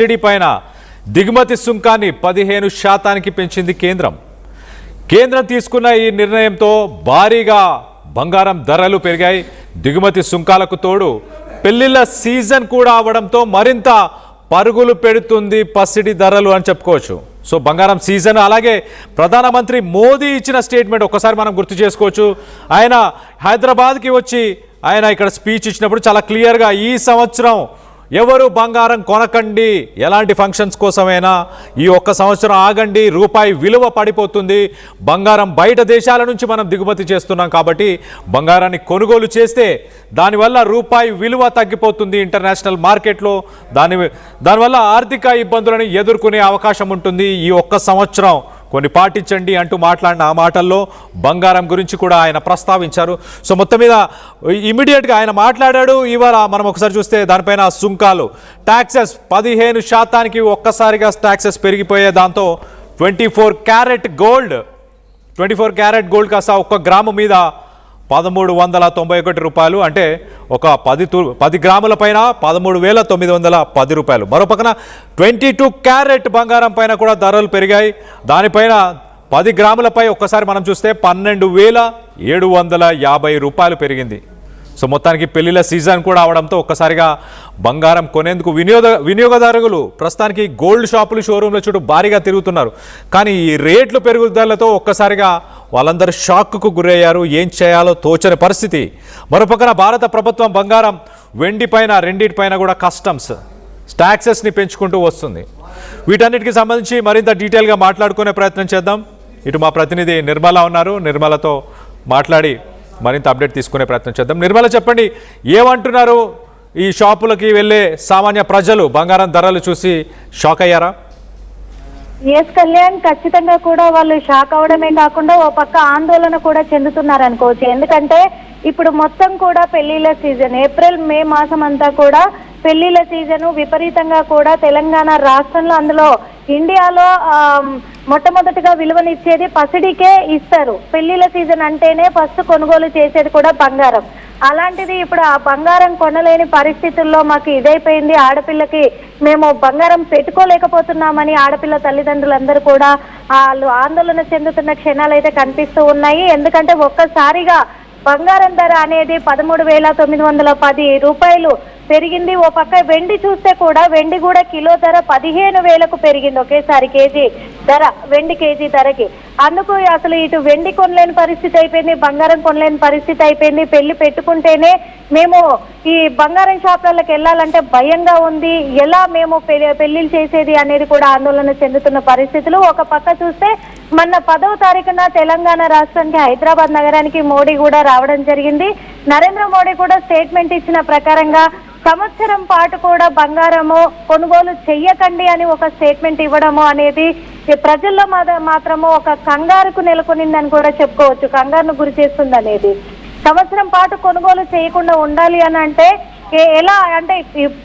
పైన దిగుమతి సుంకాన్ని 15% పెంచింది కేంద్రం. కేంద్రం తీసుకున్న ఈ నిర్ణయంతో భారీగా బంగారం ధరలు పెరిగాయి. దిగుమతి సుంకాలకు తోడు పెళ్లిళ్ల సీజన్ కూడా అవడంతో మరింత పరుగులు పెడుతుంది పసిడి ధరలు అని చెప్పుకోవచ్చు. సో బంగారం సీజన్, అలాగే ప్రధానమంత్రి మోదీ ఇచ్చిన స్టేట్మెంట్ ఒకసారి మనం గుర్తు చేసుకోవచ్చు. ఆయన హైదరాబాద్కి వచ్చి ఆయన ఇక్కడ స్పీచ్ ఇచ్చినప్పుడు చాలా క్లియర్గా ఈ సంవత్సరం ఎవరు బంగారం కొనకండి, ఎలాంటి ఫంక్షన్స్ కోసమైనా ఈ ఒక్క సంవత్సరం ఆగండి, రూపాయి విలువ పడిపోతుంది, బంగారం బయట దేశాల నుంచి మనం దిగుమతి చేస్తున్నాం కాబట్టి బంగారాన్ని కొనుగోలు చేస్తే దానివల్ల రూపాయి విలువ తగ్గిపోతుంది ఇంటర్నేషనల్ మార్కెట్లో, దానివల్ల ఆర్థిక ఇబ్బందులను ఎదుర్కొనే అవకాశం ఉంటుంది. ఈ ఒక్క సంవత్సరం కొన్ని పాటించండి అంటూ మాట్లాడిన ఆ మాటల్లో బంగారం గురించి కూడా ఆయన ప్రస్తావించారు. సో మొత్తం మీద ఇమీడియట్గా ఆయన మాట్లాడాడు. ఇవాళ మనం ఒకసారి చూస్తే దానిపైన సుంకాలు, ట్యాక్సెస్ 15% ఒక్కసారిగా ట్యాక్సెస్ పెరిగిపోయే దాంతో 24 క్యారెట్ గోల్డ్ కాస్త ఒక్క గ్రాము మీద 1391 రూపాయలు, అంటే ఒక 10 గ్రాముల పైన 13,910 రూపాయలు. మరోపక్కన 22 క్యారెట్ బంగారం పైన కూడా ధరలు పెరిగాయి. దానిపైన 10 గ్రాములపై ఒక్కసారి మనం చూస్తే 12,750 రూపాయలు పెరిగింది. సో మొత్తానికి పెళ్లిళ్ళ సీజన్ కూడా అవడంతో ఒక్కసారిగా బంగారం కొనేందుకు వినియోగదారులు ప్రస్తుతానికి గోల్డ్ షాపులు, షోరూంల చుట్టూ భారీగా తిరుగుతున్నారు. కానీ ఈ రేట్లు పెరుగుదలతో ఒక్కసారిగా వాళ్ళందరూ షాక్కు గురయ్యారు. ఏం చేయాలో తోచని పరిస్థితి. మరోపక్కన భారత ప్రభుత్వం బంగారం, వెండి పైన రెండింటిపైన కూడా కస్టమ్స్ ట్యాక్సెస్ని పెంచుకుంటూ వస్తుంది. వీటన్నిటికి సంబంధించి మరింత డీటెయిల్గా మాట్లాడుకునే ప్రయత్నం చేద్దాం. ఇటు మా ప్రతినిధి నిర్మల ఉన్నారు, నిర్మలతో మాట్లాడి మరింత అప్డేట్ తీసుకునే ప్రయత్నం చేద్దాం. నిర్మల, చెప్పండి, ఏమంటున్నారు ఈ షాపులకి వెళ్ళే సామాన్య ప్రజలు? బంగారం ధరలు చూసి షాక్ అయ్యారా? ఎస్ కళ్యాణ్, ఖచ్చితంగా కూడా వాళ్ళు షాక్ అవడమే కాకుండా ఓ పక్క ఆందోళన కూడా చెందుతున్నారు అనుకోవచ్చు. ఎందుకంటే ఇప్పుడు మొత్తం కూడా పెళ్లిళ్ళ సీజన్, ఏప్రిల్ మే మాసం అంతా కూడా పెళ్లిళ్ళ సీజను విపరీతంగా కూడా తెలంగాణ రాష్ట్రంలో, అందులో ఇండియాలో మొట్టమొదటిగా విలువనిచ్చేది పసిడికే ఇస్తారు. పెళ్లిళ్ళ సీజన్ అంటేనే ఫస్ట్ కొనుగోలు చేసేది కూడా బంగారం. అలాంటిది ఇప్పుడు ఆ బంగారం కొనలేని పరిస్థితుల్లో మాకు ఇదైపోయింది, ఆడపిల్లకి మేము బంగారం పెట్టుకోలేకపోతున్నామని ఆడపిల్ల తల్లిదండ్రులందరూ కూడా వాళ్ళు ఆందోళన చెందుతున్న క్షణాలు అయితే కనిపిస్తూ ఉన్నాయి. ఎందుకంటే ఒక్కసారిగా బంగారం ధర అనేది 13,910 రూపాయలు పెరిగింది. ఓ పక్క వెండి చూస్తే కూడా వెండి కూడా కిలో ధర 15,000కు పెరిగింది ఒకేసారి కేజీ ధర, వెండి కేజీ ధరకి. అందుకు అసలు ఇటు వెండి కొనలేని పరిస్థితి అయిపోయింది, బంగారం కొనలేని పరిస్థితి అయిపోయింది. పెళ్లి పెట్టుకుంటేనే మేము ఈ బంగారం షాపులకు వెళ్ళాలంటే భయంగా ఉంది, ఎలా మేము పెళ్లిళ్ళు చేసేది అనేది కూడా ఆందోళన చెందుతున్న పరిస్థితులు. ఒక పక్క చూస్తే మొన్న 10వ తారీఖున తెలంగాణ రాష్ట్రానికి, హైదరాబాద్ నగరానికి మోడీ కూడా రావడం జరిగింది. నరేంద్ర మోడీ కూడా స్టేట్మెంట్ ఇచ్చిన ప్రకారంగా సంవత్సరం పాటు కూడా బంగారము కొనుగోలు చెయ్యకండి అని ఒక స్టేట్మెంట్ ఇవ్వడము అనేది ప్రజల్లో మాత్రము ఒక కంగారుకు నెలకొనిందని కూడా చెప్పుకోవచ్చు. కంగారును గురి చేస్తుంది అనేది. సంవత్సరం పాటు కొనుగోలు చేయకుండా ఉండాలి అని అంటే ఎలా, అంటే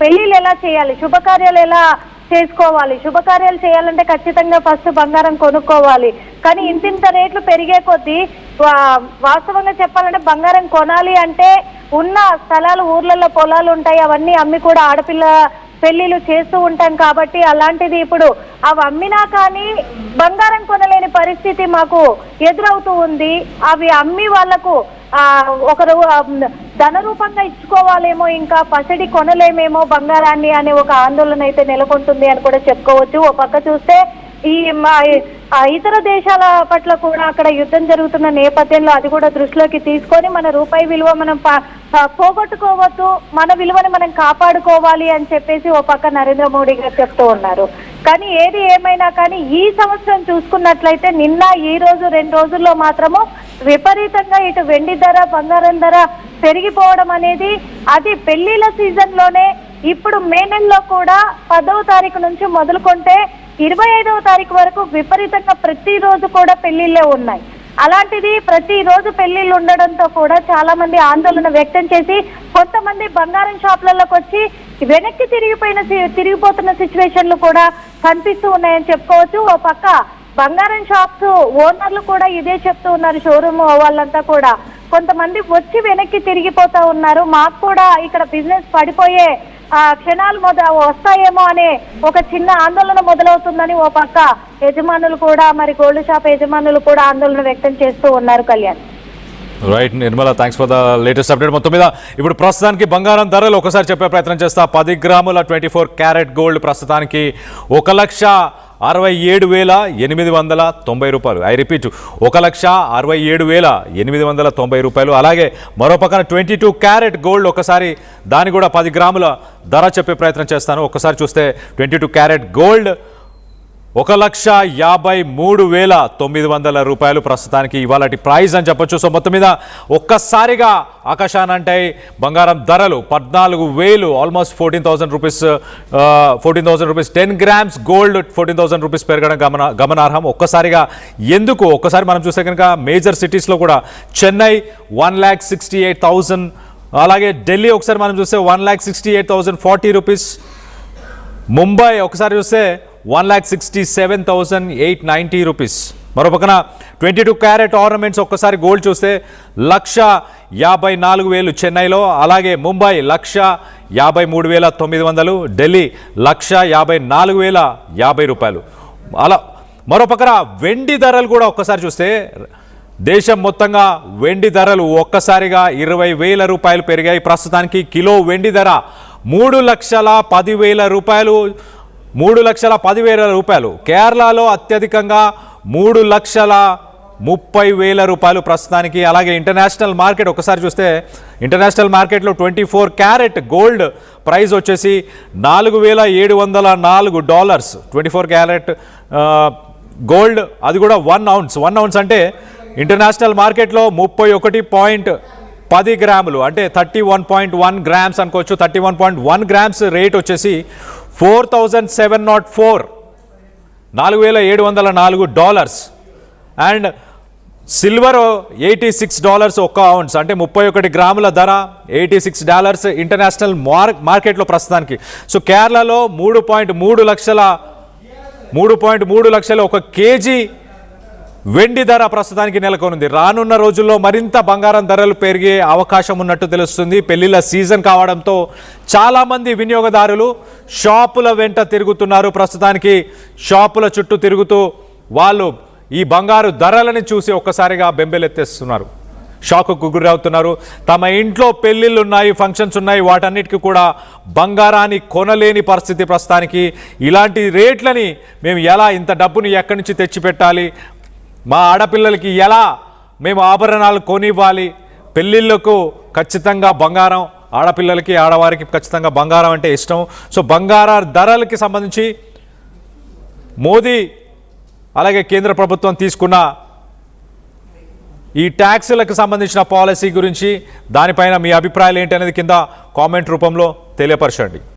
పెళ్లిళ్ళు ఎలా చేయాలి, శుభకార్యాలు ఎలా చేసుకోవాలి, శుభకార్యాలు చేయాలంటే ఖచ్చితంగా ఫస్ట్ బంగారం కొనుక్కోవాలి. కానీ ఇంతింత రేట్లు పెరిగే కొద్దీ వాస్తవంగా చెప్పాలంటే బంగారం కొనాలి అంటే ఉన్న స్థలాలు, ఊర్లలో పొలాలు ఉంటాయి, అవన్నీ అమ్మి కూడా ఆడపిల్ల పెళ్లిళ్ళు చేస్తూ ఉంటాం కాబట్టి అలాంటిది ఇప్పుడు అవి అమ్మినా కానీ బంగారం కొనలేని పరిస్థితి మాకు ఎదురవుతూ ఉంది. అవి అమ్మి వాళ్లకు ఒకరు ధన రూపంగా ఇచ్చుకోవాలేమో, ఇంకా పసిడి కొనలేమేమో బంగారాన్ని అనే ఒక ఆందోళన అయితే నెలకొంటుంది అని కూడా చెప్పుకోవచ్చు. ఓ పక్క చూస్తే ఈ ఇతర దేశాల పట్ల కూడా అక్కడ యుద్ధం జరుగుతున్న నేపథ్యంలో అది కూడా దృష్టిలోకి తీసుకొని మన రూపాయి విలువ మనం పోగొట్టుకోవద్దు, మన విలువని మనం కాపాడుకోవాలి అని చెప్పేసి ఓ పక్క నరేంద్ర మోడీ గారు చెప్తూ ఉన్నారు. కానీ ఏది ఏమైనా కానీ ఈ సంవత్సరం చూసుకున్నట్లయితే నిన్న ఈ రోజు 2 రోజుల్లో మాత్రము విపరీతంగా ఇటు వెండి ధర, బంగారం ధర పెరిగిపోవడం అనేది, అది పెళ్లిళ్ళ సీజన్ లోనే ఇప్పుడు మే నెలలో కూడా 10వ తారీఖు నుంచి మొదలుకుంటే 25వ తారీఖు వరకు విపరీతంగా ప్రతిరోజు కూడా పెళ్లిళ్ళే ఉన్నాయి. అలాంటిది ప్రతిరోజు పెళ్లిళ్ళు ఉండడంతో కూడా చాలా మంది ఆందోళన వ్యక్తం చేసి కొంతమంది బంగారం షాపులలోకి వచ్చి వెనక్కి తిరిగిపోతున్న సిచ్యువేషన్లు కూడా కనిపిస్తూ ఉన్నాయని చెప్పుకోవచ్చు. ఓ పక్క బంగారం షాప్స్ ఓనర్లు కూడా ఇదే చెప్తూ ఉన్నారు. షోరూమ్ వాళ్ళంతా కూడా కొంతమంది వచ్చి వెనక్కి తిరిగిపోతా ఉన్నారు. మాకు కూడా ఇక్కడ బిజినెస్ పడిపోయే ఆ క్షణాలు వస్తాయేమో అనే ఒక చిన్న ఆందోళన మొదలవుతుందని ఓ పక్క యజమానులు కూడా మరి గోల్డ్ షాప్ యజమానులు కూడా ఆందోళన వ్యక్తం చేస్తూ ఉన్నారు Kalyan. Right Nirmala, thanks for the latest update. మొత్తం మీద ఇప్పుడు ప్రస్తుతానికి బంగారం ధరలు ఒకసారి చెప్పే ప్రయత్నం చేస్తా. 10 గ్రాముల 24 క్యారెట్ గోల్డ్ ప్రస్తుతానికి 1,67,890 రూపాయలు. ఐ రిపీట్, 1,67,890 రూపాయలు. అలాగే మరో పక్కన 22 క్యారెట్ గోల్డ్ ఒకసారి దాని కూడా 10 గ్రాముల ధర చెప్పే ప్రయత్నం చేస్తాను. ఒకసారి చూస్తే 22 క్యారెట్ గోల్డ్ 1,53,900 రూపాయలు ప్రస్తుతానికి ఇవాళటి ప్రైస్ అని చెప్పొచ్చు. సో మొత్తం మీద ఒక్కసారిగా ఆకాశానంటాయి బంగారం ధరలు. 14,000 almost 14,000 rupees 14,000 rupees 10 grams gold 14,000 rupees పెరగడం గమనార్హం. ఒక్కసారిగా ఎందుకు ఒక్కసారి మనం చూస్తే కనుక మేజర్ సిటీస్లో కూడా చెన్నై 1,68,000, అలాగే ఢిల్లీ ఒకసారి మనం చూస్తే 1,68,040 రూపీస్, ముంబై ఒకసారి చూస్తే 1,67,890 రూపీస్. మరో పక్కన 22 క్యారెట్ ఆర్నమెంట్స్ ఒక్కసారి గోల్డ్ చూస్తే 1,54,000 చెన్నైలో, అలాగే ముంబై 1,53,900, ఢిల్లీ 1,54,050 రూపాయలు. అలా మరో పక్కన వెండి ధరలు కూడా ఒక్కసారి చూస్తే దేశం మొత్తంగా వెండి ధరలు ఒక్కసారిగా 20,000 రూపాయలు పెరిగాయి. ప్రస్తుతానికి కిలో వెండి ధర 3,10,000 రూపాయలు. 3,10,000 రూపాయలు. కేరళలో అత్యధికంగా 3,30,000 రూపాయలు ప్రస్తుతానికి. అలాగే ఇంటర్నేషనల్ మార్కెట్ ఒకసారి చూస్తే ఇంటర్నేషనల్ మార్కెట్లో 24 క్యారెట్ గోల్డ్ ప్రైస్ వచ్చేసి $4,704. 24 క్యారెట్ గోల్డ్ అది కూడా 1 ounce అంటే ఇంటర్నేషనల్ మార్కెట్లో 31.10 గ్రాములు అంటే 31.1 గ్రామ్స్ అనుకోవచ్చు. 31.1 గ్రామ్స్ రేట్ వచ్చేసి $4,704, $4,704. అండ్ సిల్వర్ $86 ఒక్క ounce అంటే 31 గ్రాముల ధర $86 ఇంటర్నేషనల్ మార్కెట్లో ప్రస్తుతానికి. సో కేరళలో 3.3 లక్షల ఒక కేజీ వెండి ధర ప్రస్తుతానికి నెలకొనుంది. రానున్న రోజుల్లో మరింత బంగారం ధరలు పెరిగే అవకాశం ఉన్నట్టు తెలుస్తుంది. పెళ్లిళ్ళ సీజన్ కావడంతో చాలామంది వినియోగదారులు షాపుల వెంట తిరుగుతున్నారు. ప్రస్తుతానికి షాపుల చుట్టూ తిరుగుతూ వాళ్ళు ఈ బంగారు ధరలని చూసి ఒక్కసారిగా బెంబేలెత్తేస్తున్నారు, షాకుకు గురవుతున్నారు. తమ ఇంట్లో పెళ్ళిళ్ళు ఉన్నాయి, ఫంక్షన్స్ ఉన్నాయి, వాటన్నిటికీ కూడా బంగారాన్ని కొనలేని పరిస్థితి ప్రస్తుతానికి. ఇలాంటి రేట్లని మేము ఎలా ఇంత డబ్బుని ఎక్కడి నుంచి తెచ్చిపెట్టాలి, మా ఆడపిల్లలకి ఎలా మేము ఆభరణాలు కొనివ్వాలి, పెళ్ళిళ్ళకు ఖచ్చితంగా బంగారం, ఆడపిల్లలకి ఆడవారికి ఖచ్చితంగా బంగారం అంటే ఇష్టం. సో బంగార ధరలకి సంబంధించి మోదీ అలాగే కేంద్ర ప్రభుత్వం తీసుకున్న ఈ ట్యాక్సులకు సంబంధించిన పాలసీ గురించి దానిపైన మీ అభిప్రాయాలు ఏంటి అనేది కింద కామెంట్ రూపంలో తెలియపరచండి.